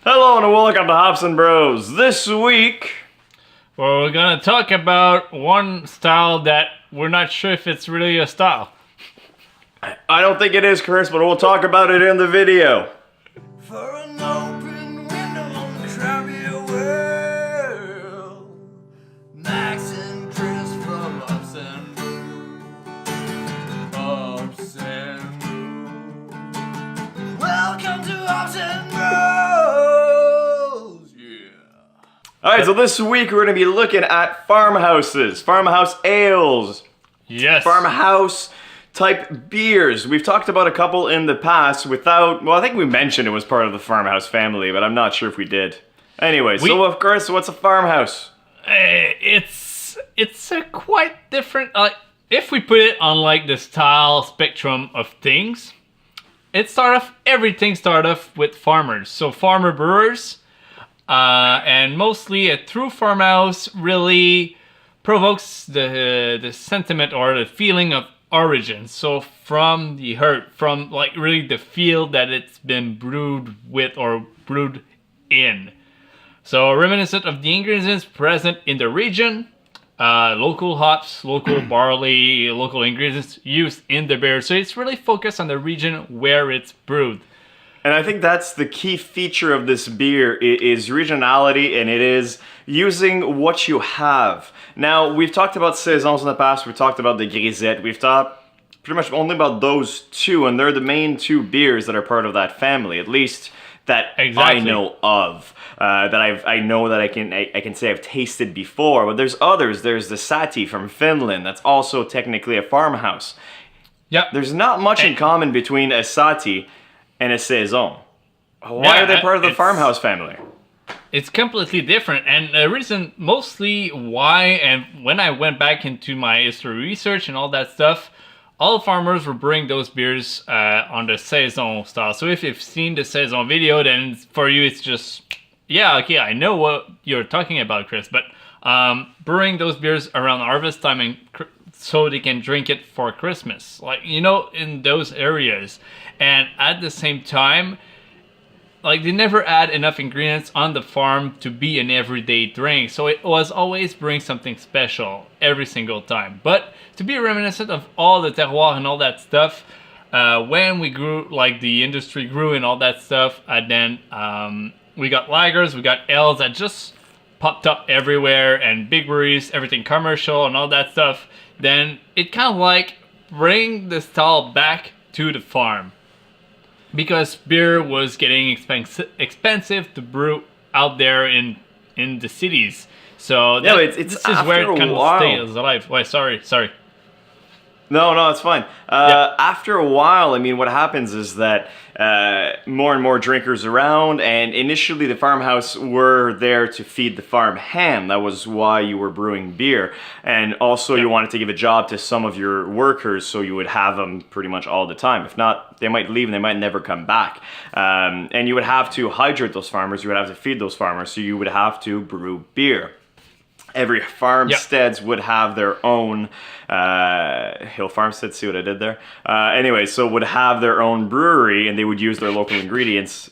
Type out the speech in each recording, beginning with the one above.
Hello and welcome to Hops and Bros. This week, Well, we're gonna talk about one style that we're not sure if it's really a style. I don't think it is, Chris, but we'll talk about it in the video. For an open window on the crabby world, Max and Chris from Ups and Ups and Welcome to Ups and Bros. Yeah. Alright, so this week we're going to be looking at farmhouses, farmhouse ales, Yes. farmhouse type beers. We've talked about a couple in the past without, well, I think we mentioned it was part of the farmhouse family, but I'm not sure if we did. Anyway, so of course, what's a farmhouse? It's a quite different. If we put it on like the style spectrum of things, everything start off with farmers. So farmer brewers, and mostly a true farmhouse really provokes the sentiment or the feeling of origin. So from the earth, from like really the field that it's been brewed with or brewed in. So reminiscent of the ingredients present in the region, local hops, local barley, local ingredients used in the beer. So it's really focused on the region where it's brewed. And I think that's the key feature of this beer is regionality, and it is using what you have. Now, we've talked about saisons in the past, we've talked about the grisette, we've talked pretty much only about those two, and they're the main two beers that are part of that family, at least that Exactly. I know of, that I know that I can say I've tasted before. But there's others. There's the Sati from Finland. That's also technically a farmhouse. Yeah. There's not much in common between a Sati and a saison. Why are they part of the farmhouse family? It's completely different, and the reason mostly why, and when I went back into my history research and all that stuff, all farmers were brewing those beers on the saison style. So if you've seen the saison video, then for you it's just, yeah, okay, I know what you're talking about, Chris, but brewing those beers around harvest time and so they can drink it for Christmas, like, you know, in those areas. And at the same time, like, they never add enough ingredients on the farm to be an everyday drink. So it was always brewing something special every single time. But to be reminiscent of all the terroir and all that stuff, when we grew, like the industry grew and all that stuff, and then we got lagers, we got ales that just popped up everywhere, and big breweries, everything commercial and all that stuff, then it kind of like bring the style back to the farm. Because beer was getting expensive to brew out there in the cities. So Yeah, it's this is after where it a kind while. of stays alive. Wait, sorry. No, it's fine. After a while, I mean, what happens is that more and more drinkers around, and initially the farmhouse were there to feed the farm hand. That was why you were brewing beer. And also you wanted to give a job to some of your workers, so you would have them pretty much all the time. If not, they might leave and they might never come back. And you would have to hydrate those farmers, you would have to feed those farmers, so you would have to brew beer. Every farmsteads would have their own, Hill Farmstead, see what I did there? Anyway, so would have their own brewery, and they would use their local ingredients,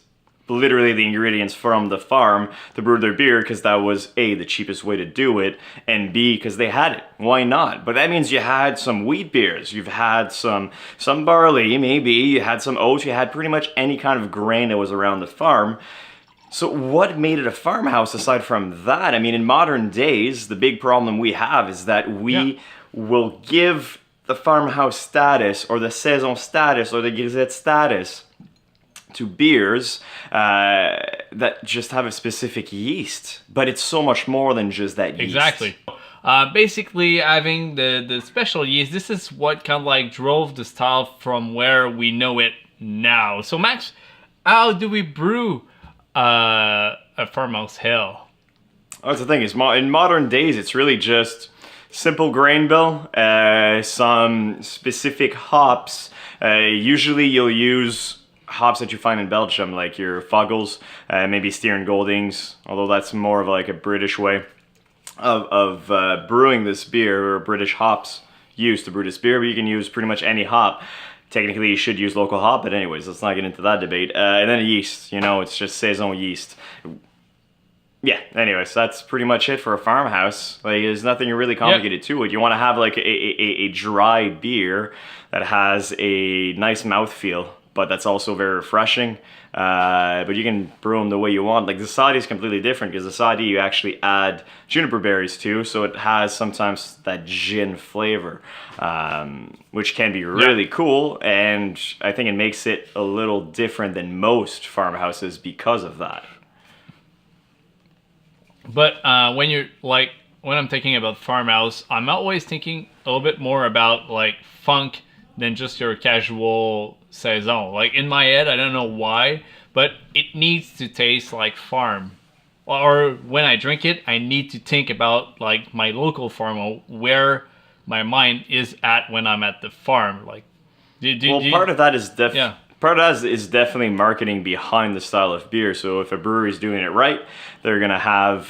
literally the ingredients from the farm, to brew their beer, because that was A, the cheapest way to do it, and B, because they had it. Why not? But that means you had some wheat beers, you've had some barley, maybe, you had some oats, you had pretty much any kind of grain that was around the farm. So what made it a farmhouse aside from that? I mean, in modern days, the big problem we have is that we will give the farmhouse status or the saison status or the grisette status to beers that just have a specific yeast. But it's so much more than just that yeast. Exactly. Basically, having the special yeast, this is what kind of like drove the style from where we know it now. So Max, how do we brew a farmhouse ale? That's the thing, is in modern days, it's really just simple grain bill, some specific hops. Usually you'll use hops that you find in Belgium, like your Foggles, maybe Steer and Goldings, although that's more of like a British way of brewing this beer, or British hops used to brew this beer, but you can use pretty much any hop. technically you should use local hop, but anyways, let's not get into that debate. And then yeast, it's just saison yeast. Yeah, anyways, that's pretty much it for a farmhouse. Like, there's nothing really complicated to it. You want to have like a dry beer that has a nice mouthfeel, but that's also very refreshing. But you can brew them the way you want. Like the Sadi is completely different because the Sadi you actually add juniper berries to, so it has sometimes that gin flavor, which can be really cool. And I think it makes it a little different than most farmhouses because of that. But when I'm thinking about farmhouse, I'm always thinking a little bit more about like funk than just your casual saison. Like in my head, I don't know why, but it needs to taste like farm. Or when I drink it, I need to think about like my local farm, where my mind is at when I'm at the farm. Like, part of that is Part of that is definitely marketing behind the style of beer. So if a brewery is doing it right, they're going to have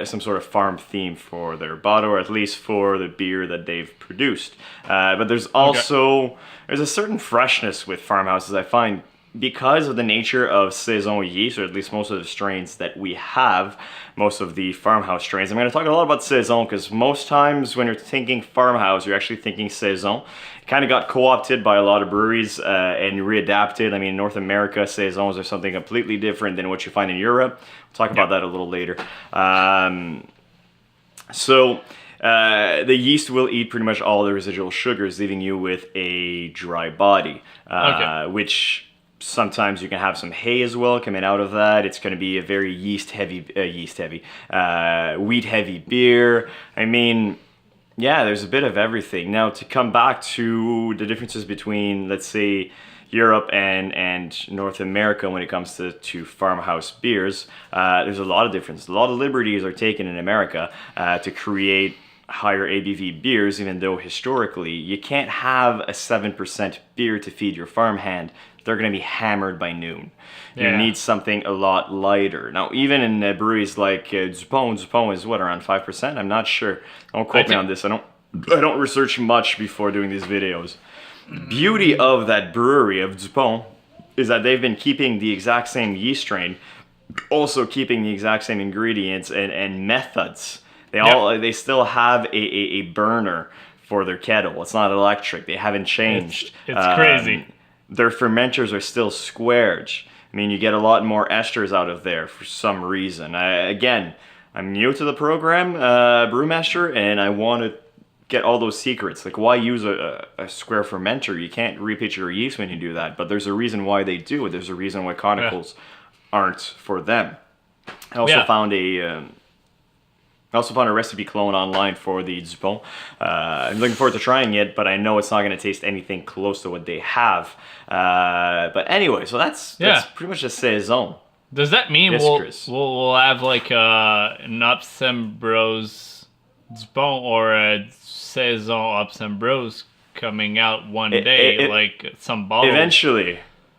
some sort of farm theme for their bottle, or at least for the beer that they've produced. But there's also there's a certain freshness with farmhouses, I find, because of the nature of saison yeast, or at least most of the strains that we have, most of the farmhouse strains. I'm going to talk a lot about saison because most times when you're thinking farmhouse, you're actually thinking saison. Kind of got co-opted by a lot of breweries and readapted. I mean, in North America, saisons are something completely different than what you find in Europe. We'll talk about that a little later. The yeast will eat pretty much all the residual sugars, leaving you with a dry body, which sometimes you can have some hay as well coming out of that. It's going to be a very wheat-heavy beer. I mean, yeah, there's a bit of everything. Now, to come back to the differences between, let's say, Europe and North America when it comes to farmhouse beers, there's a lot of difference. A lot of liberties are taken in America to create higher ABV beers, even though historically you can't have a 7% beer to feed your farmhand. They're going to be hammered by noon. You need something a lot lighter. Now, even in breweries like Dupont is what, around 5%? I'm not sure. Don't quote me on this. I don't research much before doing these videos. Beauty of that brewery of Dupont is that they've been keeping the exact same yeast strain, also keeping the exact same ingredients and methods. They still have a burner for their kettle. It's not electric. They haven't changed. It's crazy. Their fermenters are still squared. I mean, you get a lot more esters out of there for some reason. I'm new to the program, brewmaster, and I want to get all those secrets. Like, why use a square fermenter? You can't repeat your yeast when you do that. But there's a reason why they do it. There's a reason why conicals aren't for them. I also found a recipe clone online for the Dupont. I'm looking forward to trying it, but I know it's not going to taste anything close to what they have. But anyway, so that's pretty much a saison. Does that mean we'll have like an Ups and Bros Dupont or a saison Ups and Bros coming out one day, like some bottle?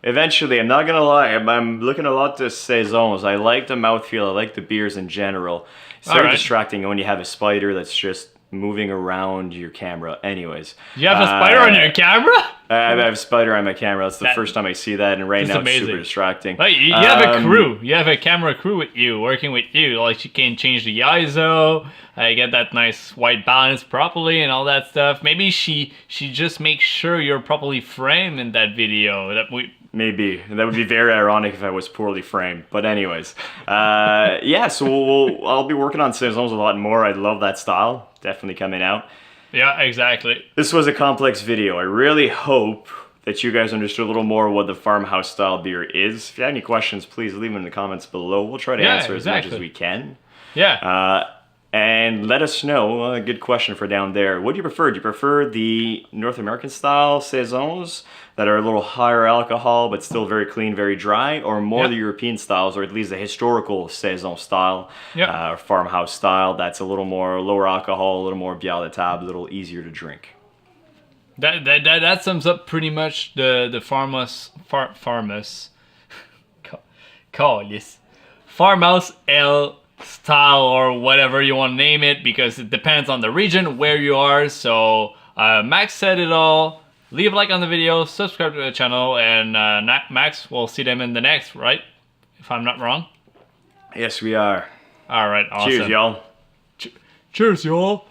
Eventually, I'm not gonna lie, I'm looking a lot to saisons. I like the mouthfeel, I like the beers in general. It's very distracting when you have a spider that's just moving around your camera. Anyways. You have a spider on your camera? I have a spider on my camera. That's the first time I see that, and right now it's super distracting. Like, you have a crew. You have a camera crew with you, working with you. Like, you can change the ISO, get that nice white balance properly and all that stuff. Maybe she just makes sure you're properly framed in that video. Maybe. That would be very ironic if I was poorly framed. But anyways. So I'll be working on saisons a lot more. I love that style. Definitely coming out. Yeah, exactly. This was a complex video. I really hope that you guys understood a little more what the farmhouse style beer is. If you have any questions, please leave them in the comments below. We'll try to answer as much as we can. Yeah. And let us know, a good question for down there. What do you prefer? Do you prefer the North American style saisons that are a little higher alcohol but still very clean, very dry, or more the European styles, or at least the historical saison style, or farmhouse style that's a little more lower alcohol, a little more bière de table, a little easier to drink? That sums up pretty much the farmhouse ale style, or whatever you want to name it, because it depends on the region where you are. So Max said it all. Leave a like on the video, subscribe to the channel, and Max, we'll see them in the next, right? If I'm not wrong. Yes, we are. All right, awesome. Cheers, y'all. Cheers, y'all.